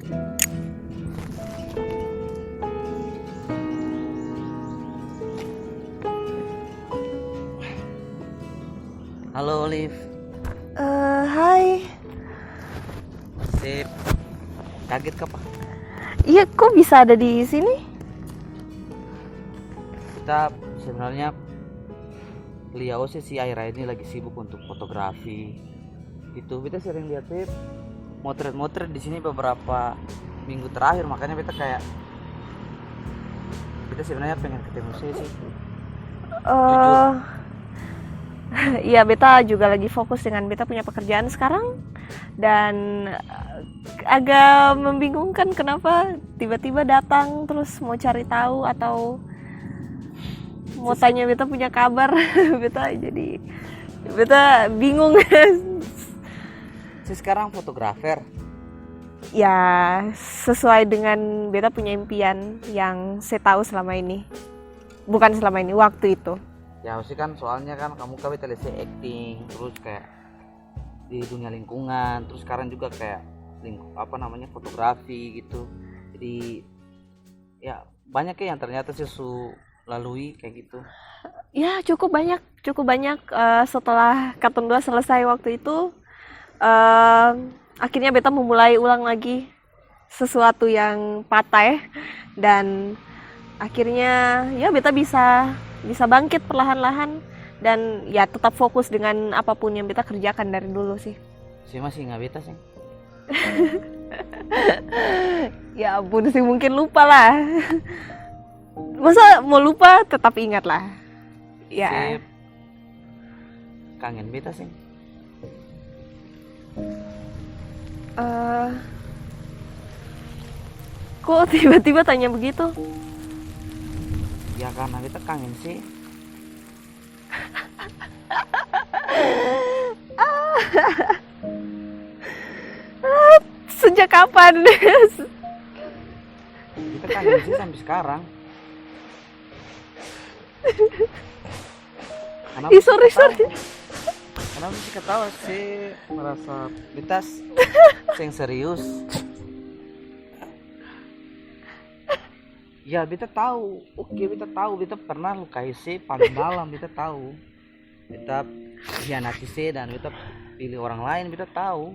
Halo Olive. Hai. Sip. Kaget ke Pak? Iya, kok bisa ada di sini? Kita sebenarnya beliau sih si Aira ini lagi sibuk untuk fotografi. Gitu. Kita sering lihat Sip motret-motret di sini beberapa minggu terakhir, makanya kita kayak kita sebenarnya pengen ketemu sih. Iya, beta juga lagi fokus dengan beta punya pekerjaan sekarang. Dan agak membingungkan kenapa tiba-tiba datang terus mau cari tahu atau mau tanya beta punya kabar. Beta bingung. Si sekarang fotografer. Ya, sesuai dengan beta punya impian yang saya tahu selama ini. Bukan selama ini, waktu itu. Ya sih kan, soalnya kan kamu kan televisi acting, terus kayak di dunia lingkungan, terus sekarang juga kayak fotografi gitu. Jadi ya banyak ya yang ternyata sih lalui kayak gitu. Ya, cukup banyak. Setelah Katun 2 selesai waktu itu, akhirnya beta memulai ulang lagi sesuatu yang patah, dan akhirnya ya beta bisa bangkit perlahan-lahan dan ya tetap fokus dengan apapun yang beta kerjakan dari dulu sih. Sih masih nggak beta sih. Ya ampun sih, mungkin lupa lah. Masa mau lupa, tetap ingat lah. Ya. Sip. Kangen beta sih. Kok tiba-tiba tanya begitu? Ya karena beta kangen sih. Sejak kapan? Kita kangen sih sampai sekarang. Sorry. Kenapa sih ketawa sih, merasa beta yang serius? Ya beta tahu, beta pernah lukai sih paling dalam, beta tahu. Beta hianati sih dan beta pilih orang lain, beta tahu.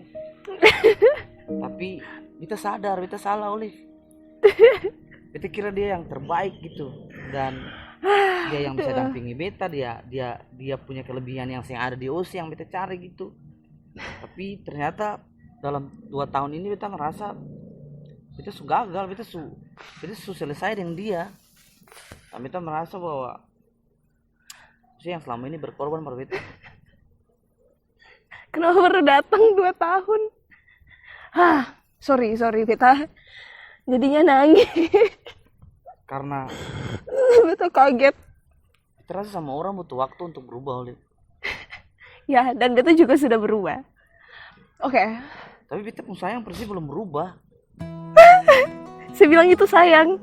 Tapi beta sadar, beta salah Olive. Beta kira dia yang terbaik gitu, dan dia yang bisa dampingi beta, dia punya kelebihan yang ada di OC yang beta cari gitu. Tapi ternyata dalam 2 tahun ini beta ngerasa beta gagal, beta selesai dengan dia. Dan beta merasa bahwa yang selama ini berkorban pada beta. Kenapa baru datang 2 tahun? Sorry beta jadinya nangis. Karena Beta kaget. terasa sama orang butuh waktu untuk berubah, Olive. Ya, dan beta juga sudah berubah. Oke. Tapi beta pun sayang persis belum berubah. Saya bilang itu sayang.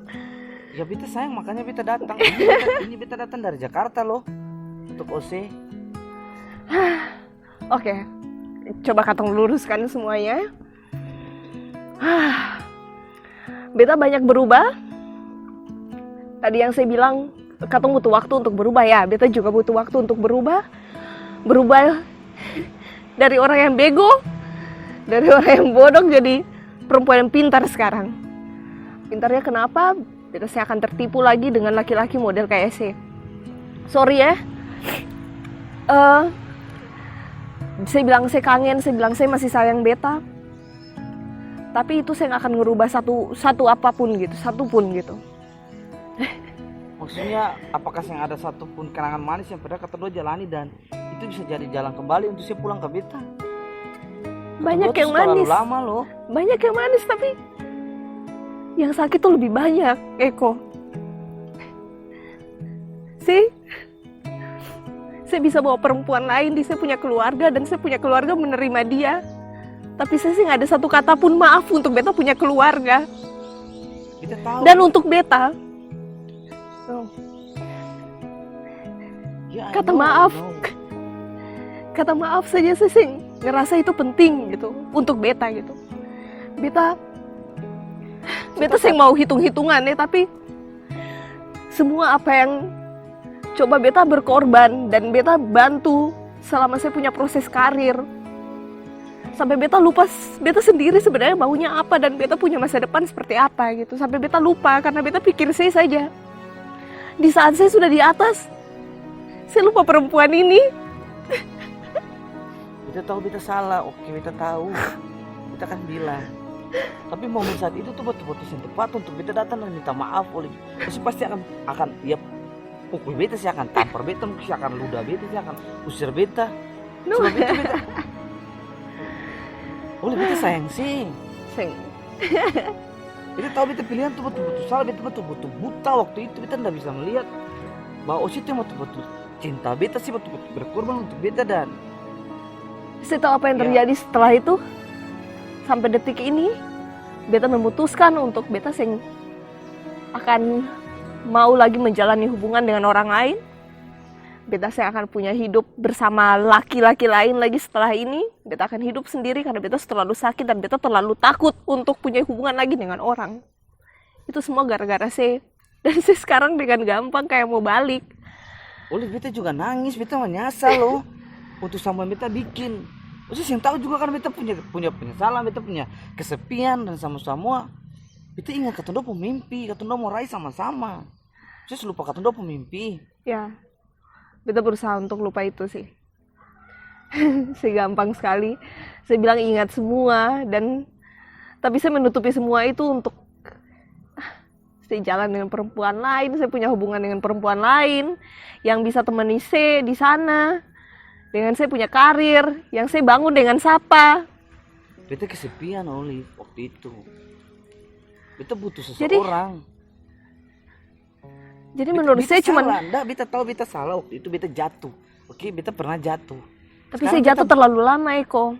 Ya beta sayang, makanya beta datang. Ini beta datang dari Jakarta loh untuk OC. Oke. Coba Katong luruskan semuanya. Beta banyak berubah. Tadi yang saya bilang, Katong butuh waktu untuk berubah, ya. Beta juga butuh waktu untuk berubah. Berubah dari orang yang bego, dari orang yang bodoh jadi perempuan yang pintar sekarang. Pintarnya kenapa? Beta saya akan tertipu lagi dengan laki-laki model kayak saya. Sorry ya. Saya bilang saya kangen, saya bilang saya masih sayang beta. Tapi itu saya nggak akan ngerubah satu apapun gitu, satupun gitu. Maksudnya apakah yang ada satupun kenangan manis yang pernah kata dua jalani dan itu bisa jadi jalan kembali untuk saya pulang ke beta? Banyak yang manis. Lama loh. Banyak yang manis, tapi yang sakit tuh lebih banyak, Eko. Saya bisa bawa perempuan lain, saya punya keluarga dan saya punya keluarga menerima dia. Tapi saya sih nggak ada satu kata pun maaf untuk beta punya keluarga. Beta tahu. Dan untuk beta, ya, kata maaf saja saya sih ngerasa itu penting gitu untuk beta gitu. Beta beta sing mau hitung-hitungan ya, tapi semua apa yang coba beta berkorban dan beta bantu selama saya punya proses karir, sampai beta lupa beta sendiri sebenarnya maunya apa dan beta punya masa depan seperti apa gitu. Sampai beta lupa karena beta pikir saya saja. Di saat saya sudah di atas, saya lupa perempuan ini. Beta tahu beta salah, oke beta tahu. Beta kan bilang. Tapi momen saat itu tuh betul-betul yang tepat untuk beta datang dan minta maaf oleh. Terus pasti akan ya pukul beta sih, akan tampar beta, sih akan ludah beta, sih akan usir beta. Sebab itu beta. Oleh beta sayang sih. Beta tahu beta pilihan tuh betul-betul salah, beta betul-betul buta waktu itu. Beta tidak bisa melihat bahwa Osi itu betul-betul cinta beta sih, betul-betul berkorban untuk beta. Dan saya tahu apa yang terjadi setelah itu. Sampai detik ini beta memutuskan untuk beta sing akan mau lagi menjalani hubungan dengan orang lain. Beta saya akan punya hidup bersama laki-laki lain lagi setelah ini. Beta akan hidup sendiri karena beta terlalu sakit dan beta terlalu takut untuk punya hubungan lagi dengan orang. Itu semua gara-gara saya. Dan saya sekarang dengan gampang kayak mau balik. oleh beta juga nangis, beta menyesal loh untuk sama beta bikin. Terus yang tahu juga kan beta punya penyesalan, beta punya kesepian dan sama-sama. Beta ingat katondo pemimpi, katondo mau raih sama-sama. Saya lupa katondo pemimpi. Ya, beta berusaha untuk lupa itu sih. Saya gampang sekali. Saya bilang ingat semua tapi saya menutupi semua itu untuk saya jalan dengan perempuan lain, saya punya hubungan dengan perempuan lain yang bisa temani saya di sana. Dengan saya punya karir yang saya bangun dengan siapa. Beta kesepian Oli waktu itu. Beta butuh seseorang. Jadi menurut saya cuma enggak, beta tahu beta salah waktu itu, beta jatuh. Oke, beta pernah jatuh. Tapi sekarang saya jatuh terlalu lama, Eko.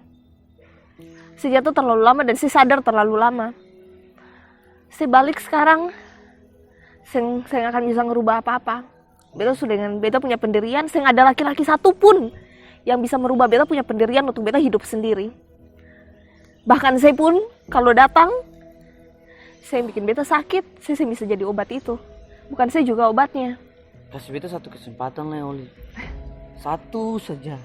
Saya jatuh terlalu lama dan saya sadar terlalu lama. Saya balik sekarang, saya nggak akan bisa ngerubah apa-apa. Beta punya pendirian, saya nggak ada laki-laki satupun yang bisa merubah beta punya pendirian untuk beta hidup sendiri. Bahkan saya pun kalau datang, saya bikin beta sakit, saya bisa jadi obat itu. Bukan saya juga obatnya. Kasih beta satu kesempatan lah Oli. Satu saja.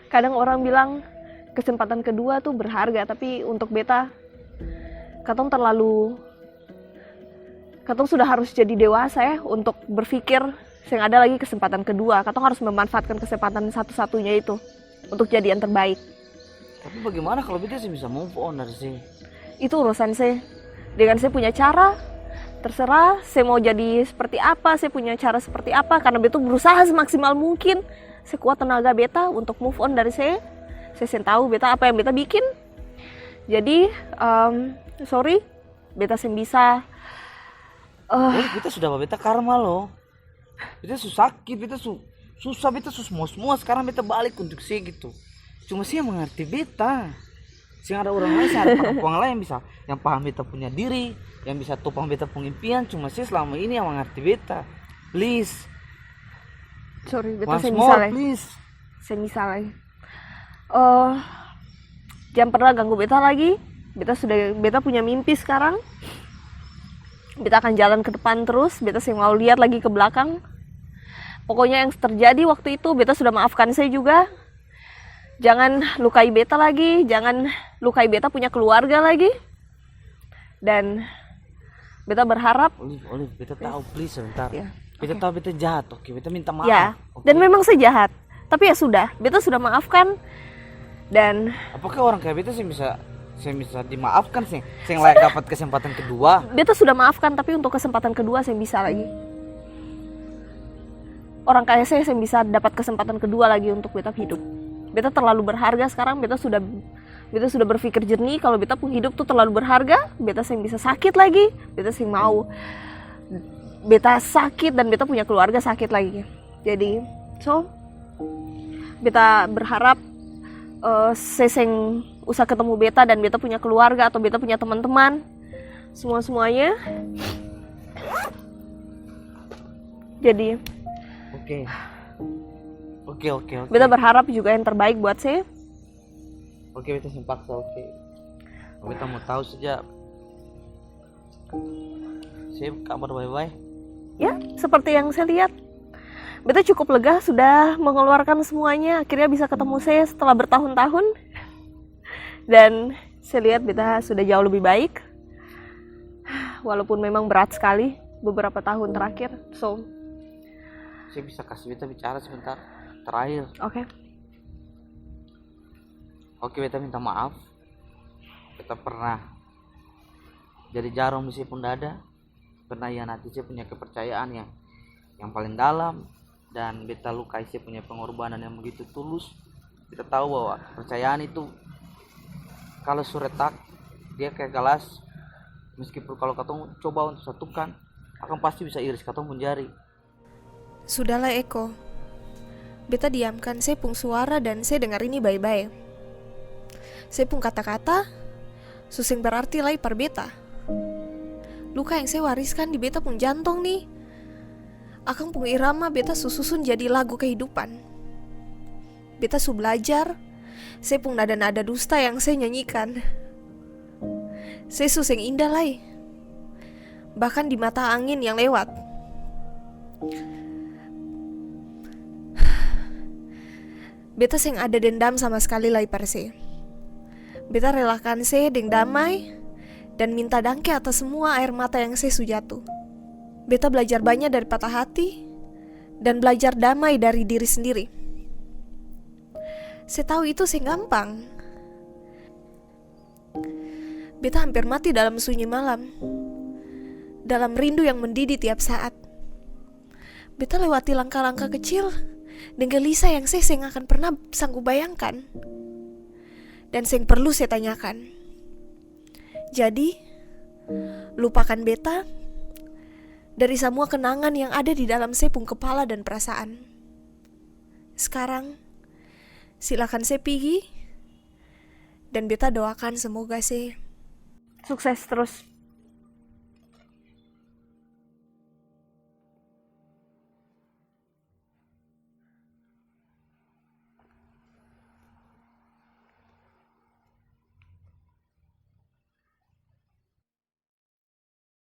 Kadang orang bilang kesempatan kedua tuh berharga, tapi untuk beta, katong sudah harus jadi dewasa ya untuk berpikir saya ada lagi kesempatan kedua. Katong harus memanfaatkan kesempatan satu-satunya itu untuk jadi yang terbaik. Tapi bagaimana kalau beta sih bisa move on dari sih? Itu urusan saya. Dengan saya punya cara, terserah saya mau jadi seperti apa, saya punya cara seperti apa. Karena beta berusaha semaksimal mungkin sekuat tenaga beta untuk move on dari saya. Saya tahu beta apa yang beta bikin. Jadi, sorry, beta sih bisa. Beta sudah beta karma loh. Beta sakit, beta susah, beta semua sekarang beta balik untuk sih gitu. Cuma sih yang mengerti beta. Sih ada orang lain, ada perempuan lain yang paham beta punya diri, yang bisa topang beta punya impian. Cuma sih selama ini yang mengerti beta. Please. Sorry, beta once saya more, misalnya. please. Saya misalnya. Jangan pernah ganggu beta lagi. Beta punya mimpi sekarang. Beta akan jalan ke depan terus. Beta sih mau lihat lagi ke belakang. Pokoknya yang terjadi waktu itu, beta sudah maafkan saya juga. Jangan lukai beta lagi. Jangan lukai beta punya keluarga lagi. Dan beta berharap. Olive, beta tahu, please sebentar. Ya, beta tahu beta jahat, oke. Beta minta maaf. Ya, okay. Dan memang saya jahat. Tapi ya sudah, beta sudah maafkan. Dan apakah orang kayak beta sih bisa dimaafkan sih? Saya layak dapat kesempatan kedua. Beta sudah maafkan, tapi untuk kesempatan kedua saya bisa lagi. Orang kayak saya bisa dapat kesempatan kedua lagi untuk beta hidup. Beta terlalu berharga sekarang. Beta sudah berpikir jernih kalau beta pun hidup tuh terlalu berharga. Beta saya bisa sakit lagi. Beta sih mau beta sakit dan beta punya keluarga sakit lagi. Jadi, beta berharap saya usah ketemu beta dan beta punya keluarga atau beta punya teman-teman semuanya. Jadi oke. Beta berharap juga yang terbaik buat saya. Oke, beta simpaksa, oke. Beta mau tahu saja saya kabar bye-bye. Ya, seperti yang saya lihat, beta cukup lega sudah mengeluarkan semuanya. Akhirnya bisa ketemu saya setelah bertahun-tahun. Dan saya lihat beta sudah jauh lebih baik. Walaupun memang berat sekali beberapa tahun terakhir. So, Saya bisa kasih beta bicara sebentar terakhir. oke. Oke, beta minta maaf. Beta pernah jadi jarum di saya pun dada, pernah hianati saya punya kepercayaan yang paling dalam, dan beta lukai saya punya pengorbanan yang begitu tulus. Kita tahu bahwa kepercayaan itu kalau suretak dia kayak galas, meskipun kalau katong coba untuk satukan akan pasti bisa iris katong pun jari. Sudahlah Eko, beta diamkan saya pung suara dan saya dengar ini baik-baik. Saya pun kata-kata suseng berarti lai par beta. Luka yang saya wariskan di beta pun jantung nih, akang pung irama beta sususun jadi lagu kehidupan. Beta su belajar, saya pun nada-nada dusta yang saya nyanyikan. Saya suseng indah lai, bahkan di mata angin yang lewat. Beta seng ada dendam sama sekali lai par se. Beta relakan se deng damai dan minta dangke atas semua air mata yang se su jatuh. Beta belajar banyak dari patah hati dan belajar damai dari diri sendiri. Saya tahu itu seng gampang. Beta hampir mati dalam sunyi malam, dalam rindu yang mendidih tiap saat. Beta lewati langkah-langkah kecil dan gelisah yang saya seng akan pernah sanggup bayangkan dan seng perlu saya tanyakan. Jadi, lupakan beta dari semua kenangan yang ada di dalam saya pung kepala dan perasaan. Sekarang, silakan saya pergi dan beta doakan semoga saya Sukses terus.